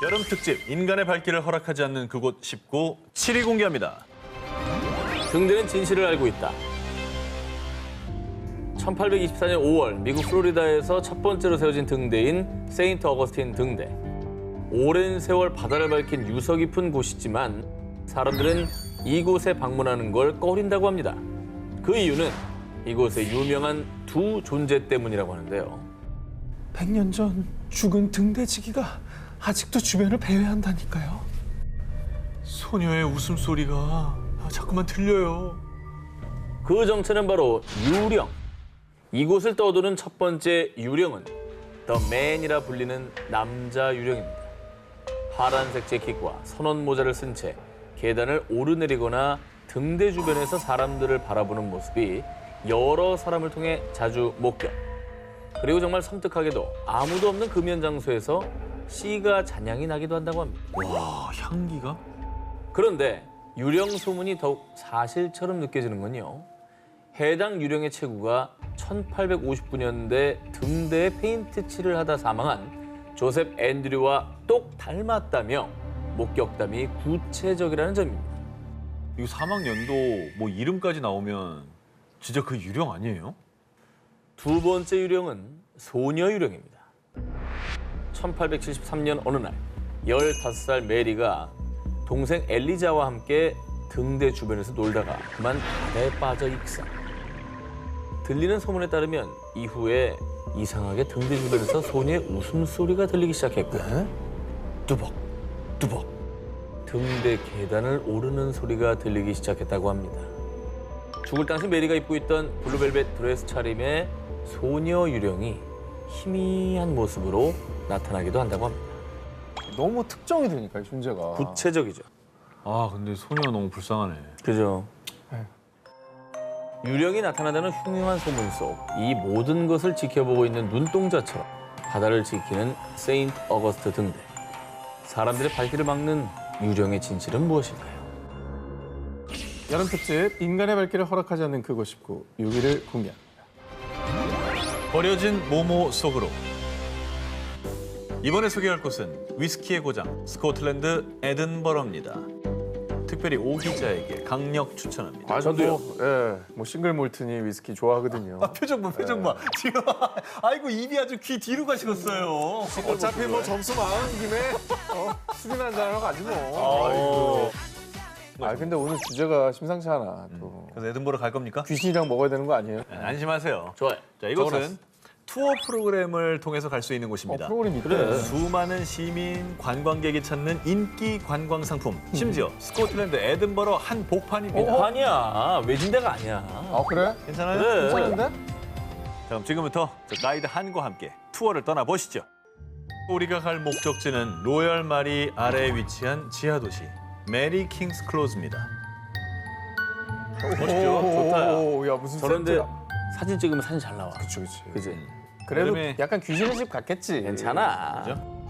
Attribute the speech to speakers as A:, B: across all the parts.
A: 여름 특집 인간의 발길을 허락하지 않는 그곳 19 7위 공개합니다.
B: 등대는 진실을 알고 있다. 1824년 5월 미국 플로리다에서 첫 번째로 세워진 등대인 세인트 어거스틴 등대. 오랜 세월 바다를 밝힌 유서 깊은 곳이지만 사람들은 이곳에 방문하는 걸 꺼린다고 합니다. 그 이유는 이곳의 유명한 두 존재 때문이라고 하는데요.
C: 100년 전 죽은 등대지기가 아직도 주변을 배회한다니까요.
A: 소녀의 웃음소리가 자꾸만 들려요.
B: 그 정체는 바로 유령. 이곳을 떠도는 첫 번째 유령은 더 맨이라 불리는 남자 유령입니다. 파란색 재킷과 선원 모자를 쓴 채 계단을 오르내리거나 등대 주변에서 사람들을 바라보는 모습이 여러 사람을 통해 자주 목격. 그리고 정말 섬뜩하게도 아무도 없는 금연 장소에서 씨가 잔향이 나기도 한다고 합니다.
A: 와, 향기가?
B: 그런데 유령 소문이 더욱 사실처럼 느껴지는 건요. 해당 유령의 체구가 1859년대 등대에 페인트 칠을 하다 사망한 조셉 앤드류와 똑 닮았다며 목격담이 구체적이라는 점입니다.
A: 이거 사망 연도 뭐 이름까지 나오면 진짜 그 유령 아니에요?
B: 두 번째 유령은 소녀 유령입니다. 1873년 어느 날 15살 메리가 동생 엘리자와 함께 등대 주변에서 놀다가 그만 바다에 빠져 익사. 들리는 소문에 따르면 이후에 이상하게 등대 주변에서 소녀의 웃음소리가 들리기 시작했고요. 뚜벅, 뚜벅. 등대 계단을 오르는 소리가 들리기 시작했다고 합니다. 죽을 당시 메리가 입고 있던 블루벨벳 드레스 차림의 소녀 유령이 희미한 모습으로 나타나기도 한다고 합니다.
C: 너무 특정이 되니까, 이 존재가.
B: 구체적이죠.
A: 아, 근데 소녀가 너무 불쌍하네.
B: 그죠.
C: 네.
B: 유령이 나타나다는 흉흉한 소문 속 이 모든 것을 지켜보고 있는 눈동자처럼 바다를 지키는 세인트 어거스트 등대. 사람들의 발길을 막는 유령의 진실은 무엇일까요?
C: 여름 특집 인간의 발길을 허락하지 않는 그곳 19 6위를 공개합니다.
A: 버려진 모모 속으로. 이번에 소개할 곳은 위스키의 고장 스코틀랜드 에든버러입니다. 특별히 오 기자에게 강력 추천합니다.
B: 저도요.
C: 뭐 싱글 몰트니 위스키 좋아하거든요.
A: 표정 봐, 표정 봐. 지금 아이고 입이 아주 귀 뒤로 가시겠어요.
C: 어차피 뭐 점수 망한 김에 술이나 한잔 하러 가지 뭐. 근데 오늘 주제가 심상치 않아. 또
A: 그래서 에든버러 갈 겁니까?
C: 귀신이랑 먹어야 되는 거 아니에요?
A: 안심하세요.
B: 좋아요.
A: 자, 이곳은 투어 프로그램을 통해서 갈 수 있는 곳입니다.
C: 프로그램이 있대.
B: 그래.
A: 수많은 시민, 관광객이 찾는 인기 관광 상품. 심지어 스코틀랜드 에든버러 한복판입니다.
B: 아니야. 외진데가 아니야.
C: 아 그래?
A: 괜찮아요?
B: 그래.
C: 괜찮은데?
A: 자, 그럼 지금부터 저 가이드 한과 함께 투어를 떠나보시죠. 우리가 갈 목적지는 로열 마리 아래에 위치한 지하도시 메리 킹스 클로즈입니다. 멋있죠?
C: 좋다. 야 무슨
B: 저런데
C: 세트야.
B: 사진 찍으면 사진 잘 나와.
C: 그치 그치.
B: 그지?
C: 그래도
A: 여름에-
C: 약간 귀신의 집 같겠지.
B: 괜찮아.
A: 그죠?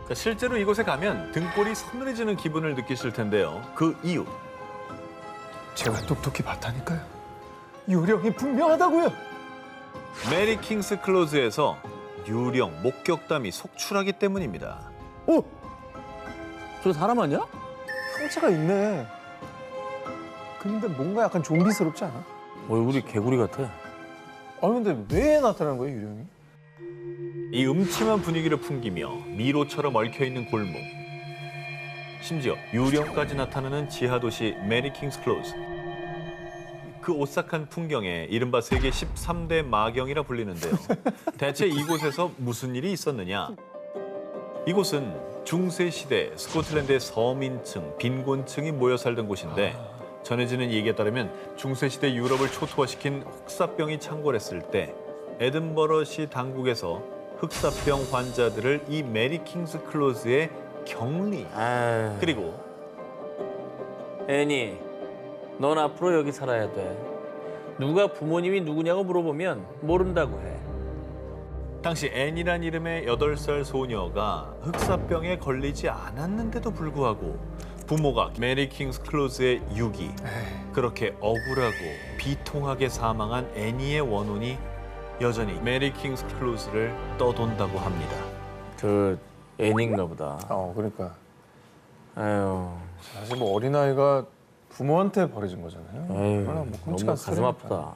A: 자, 실제로 이곳에 가면 등골이 서늘해지는 기분을 느끼실 텐데요. 그 이유.
C: 제가 똑똑히 봤다니까요. 유령이 분명하다고요.
A: 메리 킹스 클로즈에서 유령 목격담이 속출하기 때문입니다.
C: 오!
B: 저 사람 아니야?
C: 형체가 있네. 근데 뭔가 약간 좀비스럽지 않아?
B: 얼굴이 개구리 같아.
C: 근데 왜 나타나는 거예요, 유령이?
A: 이 음침한 분위기를 풍기며 미로처럼 얽혀있는 골목. 심지어 유령까지 나타나는 지하도시 메리 킹스 클로즈. 그 오싹한 풍경에 이른바 세계 13대 마경이라 불리는데요. 대체 이곳에서 무슨 일이 있었느냐? 이곳은 중세시대 스코틀랜드의 서민층, 빈곤층이 모여 살던 곳인데 전해지는 얘기에 따르면 중세시대 유럽을 초토화시킨 흑사병이 창궐했을 때 에든버러시 당국에서 흑사병 환자들을 이 메리 킹스 클로즈에 격리
B: 아,
A: 그리고
B: 애니, 넌 앞으로 여기 살아야 돼. 누가 부모님이 누구냐고 물어보면 모른다고 해.
A: 당시 앤이란 이름의 8살 소녀가 흑사병에 걸리지 않았는데도 불구하고 부모가 메리 킹스 클로즈의 유기 그렇게 억울하고 비통하게 사망한 애니의 원혼이 여전히 메리 킹스 클로즈를 떠돈다고 합니다.
B: 저 애인가 보다.
C: 그러니까
B: 아유,
C: 사실 뭐 어린아이가 부모한테 버려진 거잖아요.
B: 에휴,
C: 얼마나 뭐
B: 너무
C: 끔찍한
B: 가슴
C: 스토리니까.
B: 아프다.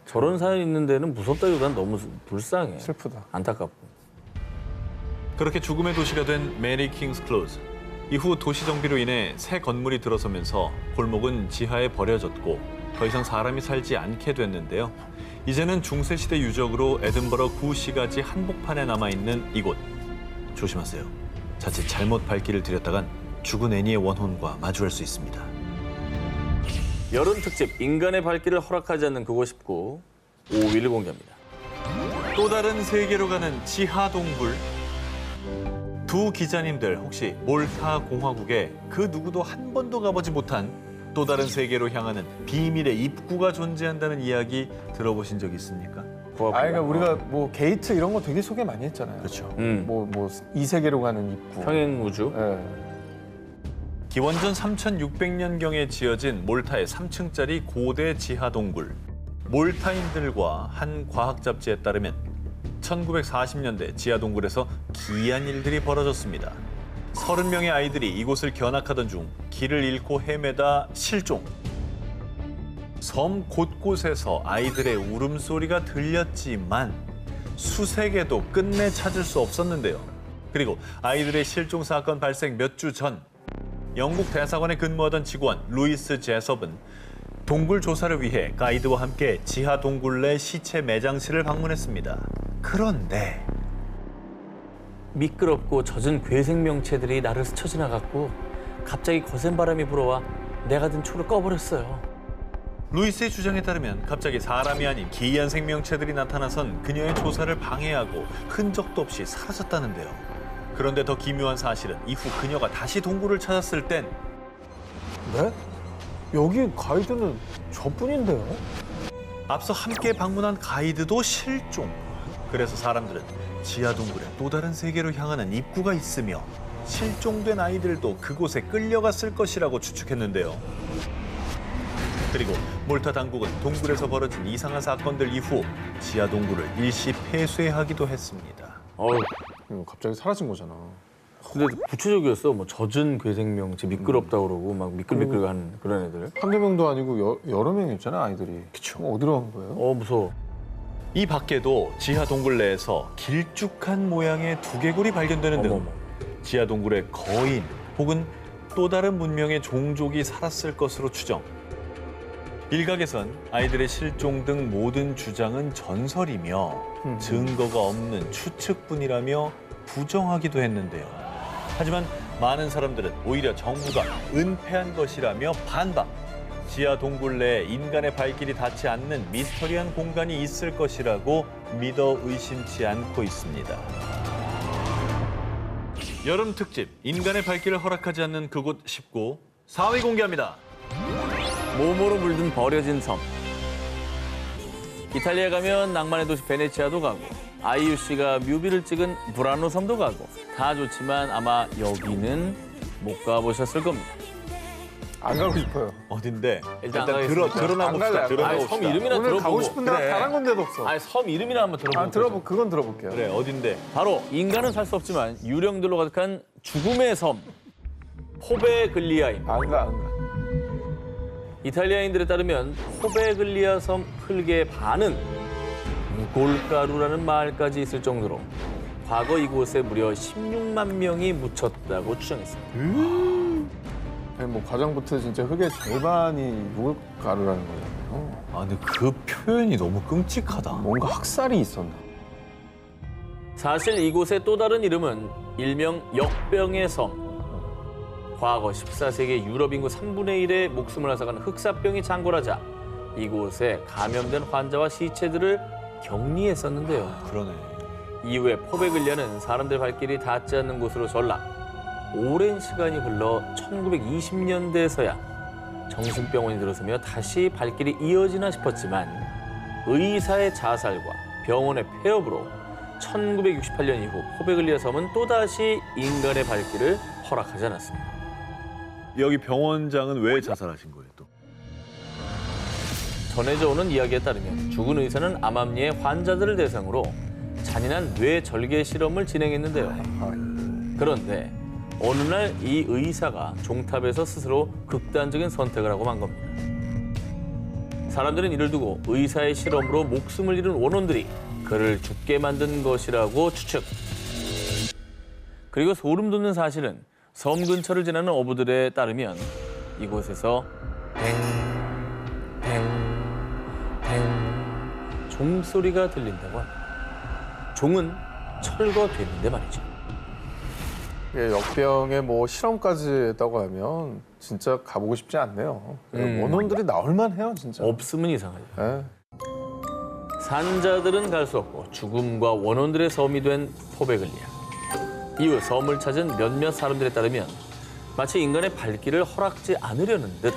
B: 저런 사연 있는 데는 무섭다기보단 너무 불쌍해.
C: 슬프다.
B: 안타깝고.
A: 그렇게 죽음의 도시가 된 메리 킹스 클로즈. 이후 도시 정비로 인해 새 건물이 들어서면서 골목은 지하에 버려졌고 더 이상 사람이 살지 않게 됐는데요. 이제는 중세시대 유적으로 에든버러 구시가지 한복판에 남아있는 이곳. 조심하세요. 자칫 잘못 발길을 들였다간 죽은 애니의 원혼과 마주할 수 있습니다.
B: 여름 특집 인간의 발길을 허락하지 않는 그곳 19 5위를 공개합니다.
A: 또 다른 세계로 가는 지하 동굴. 두 기자님들 혹시 몰타 공화국에 그 누구도 한 번도 가보지 못한 또 다른 세계로 향하는 비밀의 입구가 존재한다는 이야기 들어보신 적 있습니까?
C: 그러니까 우리가 뭐 게이트 이런 거 되게 소개 많이 했잖아요.
A: 그렇죠.
C: 뭐 이 세계로 가는 입구.
B: 평행 우주.
C: 예.
A: 기원전 3600년경에 지어진 몰타의 3층짜리 고대 지하 동굴. 몰타인들과 한 과학 잡지에 따르면 1940년대 지하 동굴에서 기이한 일들이 벌어졌습니다. 30명의 아이들이 이곳을 견학하던 중 길을 잃고 헤매다 실종. 섬 곳곳에서 아이들의 울음소리가 들렸지만 수색에도 끝내 찾을 수 없었는데요. 그리고 아이들의 실종 사건 발생 몇 주 전 영국 대사관에 근무하던 직원 루이스 제섭은 동굴 조사를 위해 가이드와 함께 지하 동굴 내 시체 매장실을 방문했습니다. 그런데
B: 미끄럽고 젖은 괴생명체들이 나를 스쳐 지나갔고 갑자기 거센 바람이 불어와 내가 든 초를 꺼버렸어요.
A: 루이스의 주장에 따르면 갑자기 사람이 아닌 기이한 생명체들이 나타나선 그녀의 조사를 방해하고 흔적도 없이 사라졌다는데요. 그런데 더 기묘한 사실은 이후 그녀가 다시 동굴을 찾았을 땐
C: 네? 여기 가이드는 저뿐인데요?
A: 앞서 함께 방문한 가이드도 실종. 그래서 사람들은 지하 동굴에 또 다른 세계로 향하는 입구가 있으며 실종된 아이들도 그곳에 끌려갔을 것이라고 추측했는데요. 그리고 몰타 당국은 동굴에서 벌어진 이상한 사건들 이후 지하 동굴을 일시 폐쇄하기도 했습니다.
B: 어우,
C: 갑자기 사라진 거잖아.
B: 근데 구체적이었어. 뭐 젖은 괴생명체 미끄럽다 그러고 막 미끌미끌한 그런 애들.
C: 한두 명도 아니고 여러 명이었잖아, 아이들이.
A: 그쵸.
C: 어디로 간 거예요?
B: 무서워.
A: 이 밖에도 지하 동굴 내에서 길쭉한 모양의 두개골이 발견되는 등
B: 어머머.
A: 지하 동굴에 거인 혹은 또 다른 문명의 종족이 살았을 것으로 추정. 일각에선 아이들의 실종 등 모든 주장은 전설이며 증거가 없는 추측뿐이라며 부정하기도 했는데요. 하지만 많은 사람들은 오히려 정부가 은폐한 것이라며 반박. 지하 동굴 내에 인간의 발길이 닿지 않는 미스터리한 공간이 있을 것이라고 믿어 의심치 않고 있습니다. 여름 특집 인간의 발길을 허락하지 않는 그곳 19 4위 공개합니다.
B: 몸으로 물든 버려진 섬. 이탈리아 가면 낭만의 도시 베네치아도 가고 아이유 씨가 뮤비를 찍은 브라노 섬도 가고 다 좋지만 아마 여기는 못 가보셨을 겁니다.
C: 안 가고 싶어요.
A: 어딘데?
B: 일단 안
A: 드러나
C: 안
A: 봅시다.
C: 갈래요.
A: 드러나
B: 아니,
A: 봅시다.
B: 섬 이름이나
C: 오늘
B: 들어보고.
C: 가고 싶은데
A: 그래.
C: 단 한 군데도 없어.
B: 아니, 섬 이름이나 한번 들어보고.
C: 그건 들어볼게요.
A: 그래 어딘데?
B: 바로 인간은 살 수 없지만 유령들로 가득한 죽음의 섬 포베글리아입니다.
C: 안 가.
B: 이탈리아인들에 따르면 포베글리아 섬 흙의 반은 무골가루라는 말까지 있을 정도로 과거 이곳에 무려 16만 명이 묻혔다고 추정했습니다.
C: 아니, 뭐 과장부터 진짜 흙의 절반이 무골가루라는 거잖아요.
A: 아 근데 그 표현이 너무 끔찍하다.
C: 뭔가 학살이 있었나?
B: 사실 이곳의 또 다른 이름은 일명 역병의 섬. 과거 14세기 유럽 인구 3분의 1의 목숨을 앗아간 흑사병이 창궐하자 이곳에 감염된 환자와 시체들을 격리했었는데요.
A: 그러네.
B: 이후에 포베글리아는 사람들 발길이 닿지 않는 곳으로 전락. 오랜 시간이 흘러 1920년대에서야 정신병원이 들어서며 다시 발길이 이어지나 싶었지만 의사의 자살과 병원의 폐업으로 1968년 이후 포베글리아 섬은 또다시 인간의 발길을 허락하지 않았습니다.
A: 여기 병원장은 왜 자살하신 거예요 또?
B: 전해져 오는 이야기에 따르면 죽은 의사는 암암리의 환자들을 대상으로 잔인한 뇌 절개 실험을 진행했는데요. 그런데 어느 날 이 의사가 종탑에서 스스로 극단적인 선택을 하고 만 겁니다. 사람들은 이를 두고 의사의 실험으로 목숨을 잃은 원혼들이 그를 죽게 만든 것이라고 추측. 그리고 소름 돋는 사실은 섬 근처를 지나는 어부들에 따르면 이곳에서 뱅 종소리가 들린다고 합니다. 종은 철거됐는데 말이죠.
C: 예, 역병에 뭐 실험까지 했다고 하면 진짜 가보고 싶지 않네요. 원혼들이 나올만 해요, 진짜.
B: 없으면 이상하죠.
C: 예.
B: 산자들은 갈 수 없고 죽음과 원혼들의 섬이 된 포베글리아. 이후 섬을 찾은 몇몇 사람들에 따르면 마치 인간의 발길을 허락지 않으려는 듯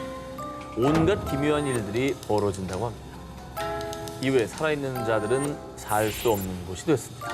B: 온갖 기묘한 일들이 벌어진다고 합니다. 이후에 살아있는 자들은 살 수 없는 곳이 됐습니다.